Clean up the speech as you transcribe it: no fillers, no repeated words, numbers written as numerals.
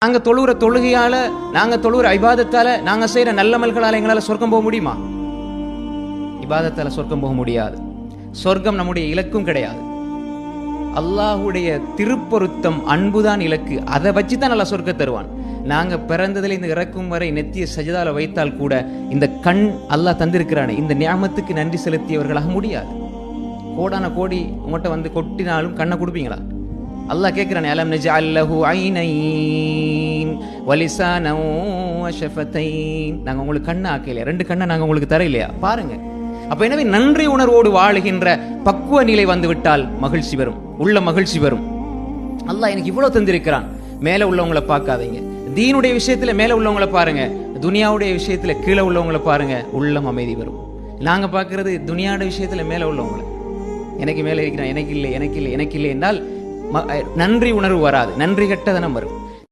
நாங்க தொழுகிற தொழுகையால, நாங்க தொழுகிற இபாதத்தால, நாங்க செய்யற நல்லமல்களால எங்களால சொர்க்கம் போக முடியுமா? இபாதத்தால சொர்க்கம் போக முடியாது. சொர்க்கம் நம்முடைய இலக்கும் கிடையாது. அல்லாஹுடைய திருப்பொருத்தம், அன்புதான் இலக்கு. அதை வச்சுதான் நல்லா சொர்க்க தருவான். நாங்க பிறந்ததில் இந்த இறக்கும் வரை நெத்திய சஜதால வைத்தால் கூட இந்த கண் அல்லாஹ் தந்திருக்கிறானே, இந்த நியாமத்துக்கு நன்றி செலுத்தியவர்களாக முடியாது. கோடான கோடி உங்கள்கிட்ட வந்து கொட்டினாலும் கண்ணை கொடுப்பீங்களா? அல்லாஹ் கேட்கிறானே, அலம் நஜஅல் லஹு ஐனைன் வலிசானன் வஷஃபதைன். நாங்க உங்களுக்கு கண்ணை ஆக்கலையா? 2 கண்ணை நாங்க உங்களுக்கு தர இல்லையா? பாருங்க. அப்ப எனவே நன்றி உணர்வோடு வாழுகின்ற பக்குவ நிலை வந்து விட்டால் மகிழ்ச்சி வரும், உள்ள மகிழ்ச்சி வரும். அல்லாஹ் எனக்கு இவ்வளவு தந்திருக்கிறான். மேல உள்ளவங்களை பார்க்காதீங்க. தீனுடைய விஷயத்துல மேல உள்ளவங்களை பாருங்க, துனியாவுடைய விஷயத்துல கீழே உள்ளவங்களை பாருங்க, உள்ளம் அமைதி வரும். நாங்க பார்க்கறது துனியாவுடைய விஷயத்துல மேல உள்ளவங்களை, எனக்கு மேல இருக்கிறான், எனக்கு இல்லை, எனக்கு இல்லை, எனக்கு இல்லை என்றால் நன்றி உணர்வு வராது, நன்றி கெட்டதனம் வரும்.